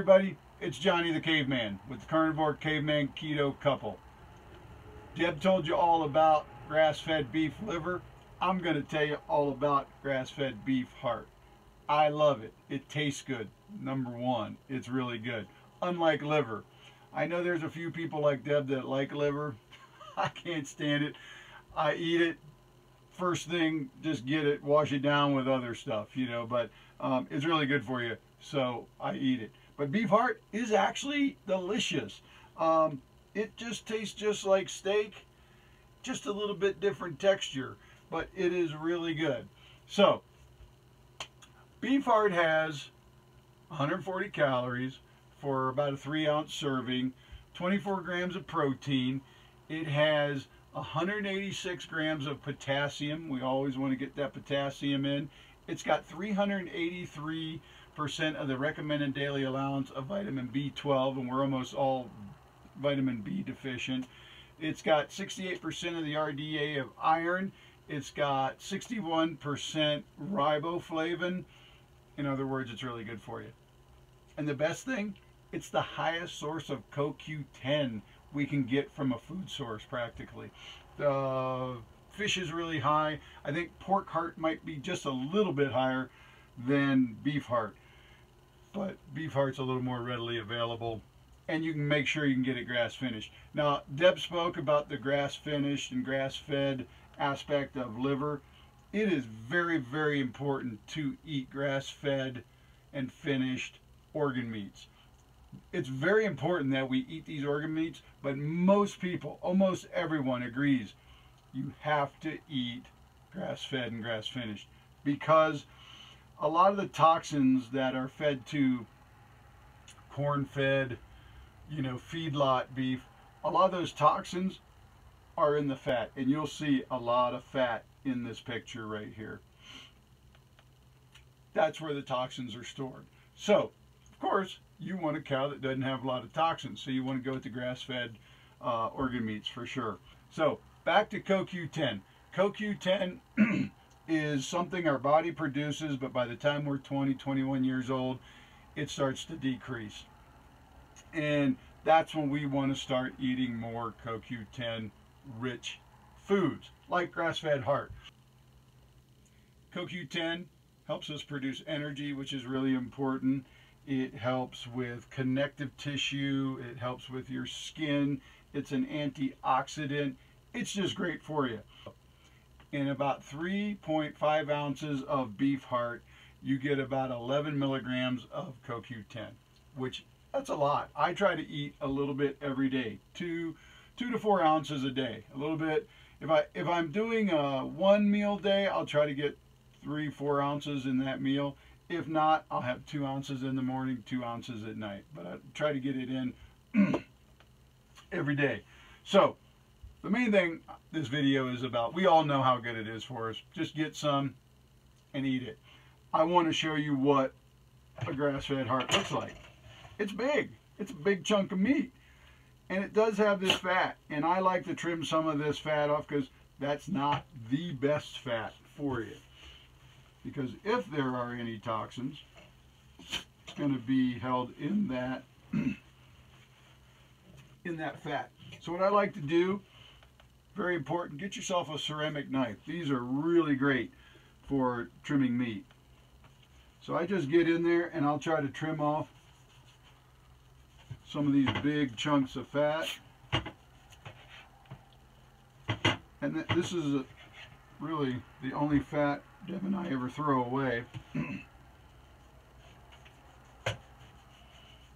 everybody, it's Johnny the Caveman with the Carnivore Caveman Keto Couple. Deb told you all about grass-fed beef liver. I'm going to tell you all about grass-fed beef heart. I love it. It tastes good. Number one, it's really good. Unlike liver. I know there's a few people like Deb that like liver. I can't stand it. I eat it. First thing, just get it, wash it down with other stuff, you know, but it's really good for you, so I eat it. But beef heart is actually delicious. It just tastes just like steak, just a little bit different texture, but it is really good. So, beef heart has 140 calories for about a 3-ounce serving, 24 grams of protein. It has 186 grams of potassium. We always want to get that potassium in. It's got 383% of the recommended daily allowance of vitamin B12, and we're almost all vitamin B deficient. It's got 68% of the RDA of iron. It's got 61% riboflavin. In other words, it's really good for you. And the best thing, it's the highest source of CoQ10 we can get from a food source practically. The fish is really high. I think pork heart might be just a little bit higher than beef heart, but beef heart's a little more readily available, and you can make sure you can get it grass finished. Now, Deb spoke about the grass finished and grass fed aspect of liver. It is very, very important to eat grass fed and finished organ meats. It's very important that we eat these organ meats, but most people, almost everyone agrees, you have to eat grass-fed and grass-finished, because a lot of the toxins that are fed to corn-fed, you know, feedlot beef, a lot of those toxins are in the fat, and you'll see a lot of fat in this picture right here. That's where the toxins are stored. So, of course, you want a cow that doesn't have a lot of toxins, so you want to go with the grass-fed organ meats for sure. So back to CoQ10. CoQ10 is something our body produces, but by the time we're 20, 21 years old, it starts to decrease. And that's when we want to start eating more CoQ10 rich foods, like grass-fed heart. CoQ10 helps us produce energy, which is really important. It helps with connective tissue. It helps with your skin. It's an antioxidant. It's just great for you. In about 3.5 ounces of beef heart, you get about 11 milligrams of CoQ10, which that's a lot. I try to eat a little bit every day, 2 to 4 ounces a day. A little bit. If I'm doing a 1 meal day, I'll try to get 3-4 ounces in that meal. If not, I'll have 2 ounces in the morning, 2 ounces at night. But I try to get it in every day. So, the main thing this video is about, we all know how good it is for us. Just get some and eat it. I want to show you what a grass-fed heart looks like. It's big. It's a big chunk of meat. And it does have this fat. And I like to trim some of this fat off because that's not the best fat for you. Because if there are any toxins, it's going to be held in that fat. So what I like to do, very important, get yourself a ceramic knife. These are really great for trimming meat. So I just get in there and I'll try to trim off some of these big chunks of fat. And this is really the only fat Deb and I ever throw away.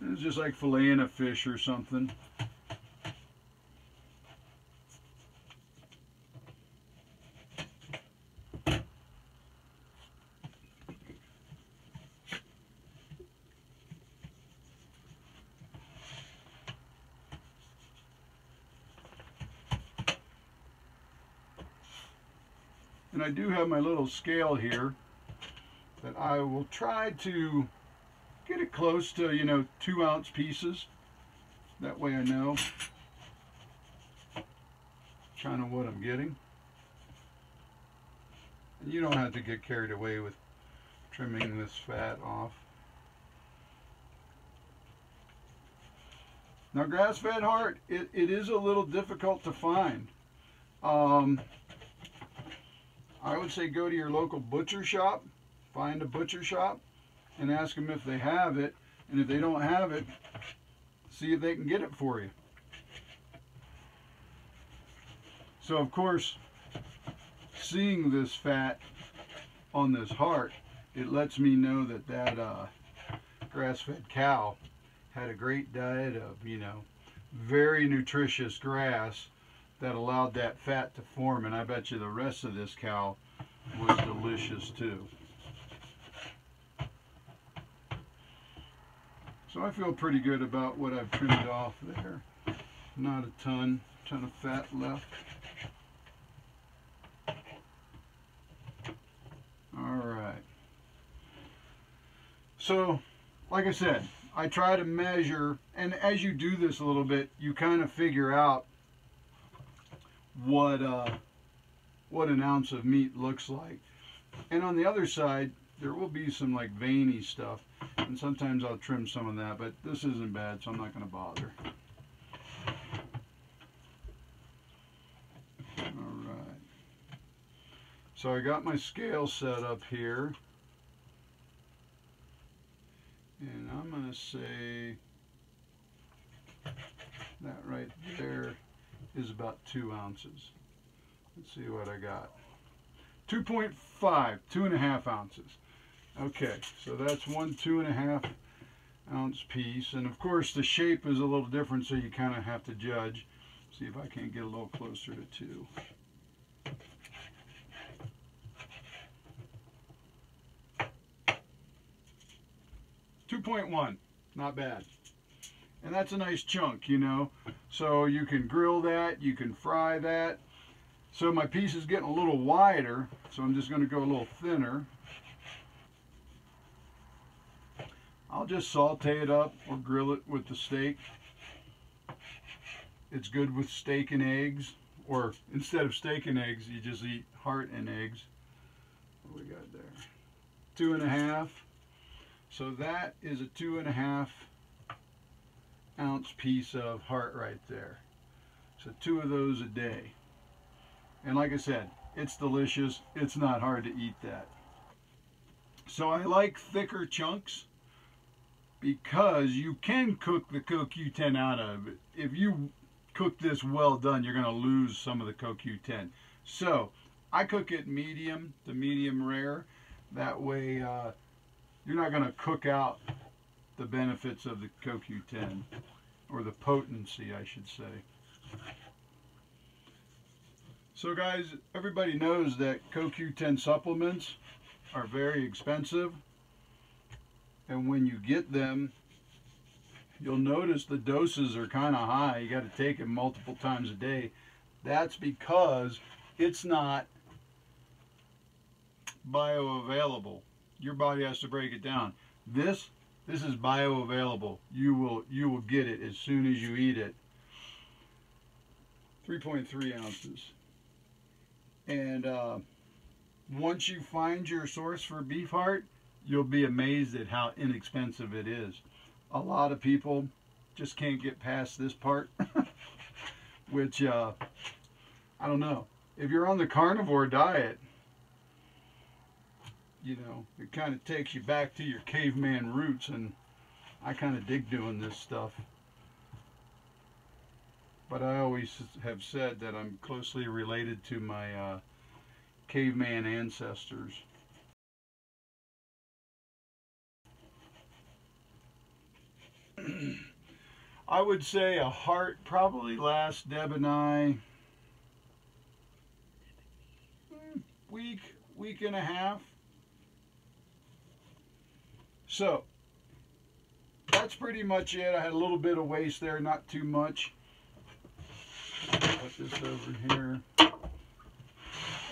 It's just like filleting a fish or something. And I do have my little scale here that I will try to get it close to, you know, 2-ounce pieces. That way I know kind of what I'm getting. And you don't have to get carried away with trimming this fat off. Now, grass-fed heart, it is a little difficult to find. I would say go to your local butcher shop, find a butcher shop, and ask them if they have it. And if they don't have it, see if they can get it for you. So, of course, seeing this fat on this heart, it lets me know that that grass-fed cow had a great diet of, you know, very nutritious grass that allowed that fat to form, and I bet you the rest of this cow was delicious too. So I feel pretty good about what I've trimmed off there. Not a ton of fat left. Alright. So, like I said, I try to measure, and as you do this a little bit, you kind of figure out what an ounce of meat looks like. And on the other side, there will be some like veiny stuff, and sometimes I'll trim some of that, but this isn't bad, so I'm not going to bother. Alright. So I got my scale set up here. And I'm going to say that right there is about 2 ounces. Let's see what I got. 2.5, 2.5 ounces. Okay, so that's one 2.5 ounce piece. And of course the shape is a little different, so you kind of have to judge. See if I can't get a little closer to 2. 2.1, not bad. And that's a nice chunk, you know. So you can grill that, you can fry that. So my piece is getting a little wider, so I'm just going to go a little thinner. I'll just saute it up or grill it with the steak. It's good with steak and eggs, or instead of steak and eggs, you just eat heart and eggs. What do we got there? 2.5. So that is a 2.5 ounce piece of heart right there. So 2 of those a day. And like I said, it's delicious. It's not hard to eat that. So I like thicker chunks because you can cook the Coq10 out of it. If you cook this well done, you're going to lose some of the Coq10. So I cook it medium to medium rare. That way you're not going to cook out the benefits of the Coq10, or the potency, I should say. So guys, everybody knows that Coq10 supplements are very expensive, and when you get them, you'll notice the doses are kind of high. You got to take them multiple times a day. That's because it's not bioavailable. Your body has to break it down. This is bioavailable. You will get it as soon as you eat it. 3.3 ounces. And once you find your source for beef heart, you'll be amazed at how inexpensive it is. A lot of people just can't get past this part, which I don't know. If you're on the carnivore diet, you know, it kind of takes you back to your caveman roots, and I kind of dig doing this stuff. But I always have said that I'm closely related to my caveman ancestors. I would say a heart probably lasts Deb and I week and a half. So that's pretty much it. I had a little bit of waste there, not too much. Put this over here.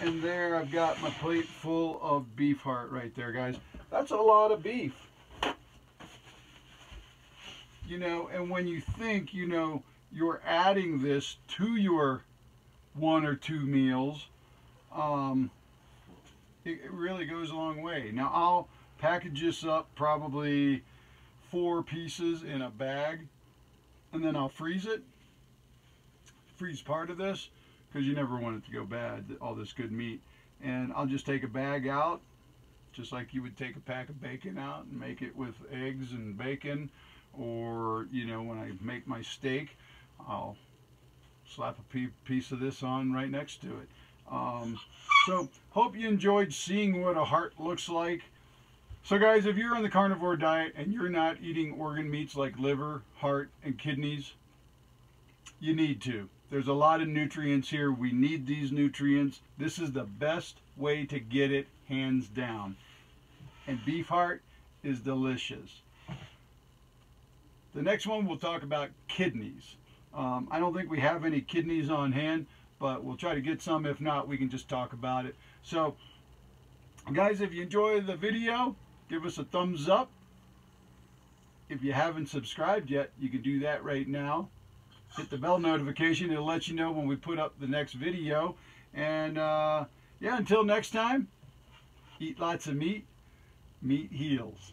And there I've got my plate full of beef heart right there, guys. That's a lot of beef. You know, and when you think, you know, you're adding this to your 1 or 2 meals, it really goes a long way. Now I'll package this up, probably 4 pieces in a bag, and then I'll freeze it. Freeze part of this, because you never want it to go bad, all this good meat. And I'll just take a bag out, just like you would take a pack of bacon out and make it with eggs and bacon. Or, you know, when I make my steak, I'll slap a piece of this on right next to it. So, hope you enjoyed seeing what a heart looks like. So guys, if you're on the carnivore diet and you're not eating organ meats like liver, heart, and kidneys, you need to. There's a lot of nutrients here. We need these nutrients. This is the best way to get it, hands down. And beef heart is delicious. The next one, we'll talk about kidneys. I don't think we have any kidneys on hand, but we'll try to get some. If not, we can just talk about it. So, guys, if you enjoyed the video, give us a thumbs up. If you haven't subscribed yet, you can do that right now. Hit the bell notification. It'll let you know when we put up the next video. And, yeah, until next time, eat lots of meat. Meat heals.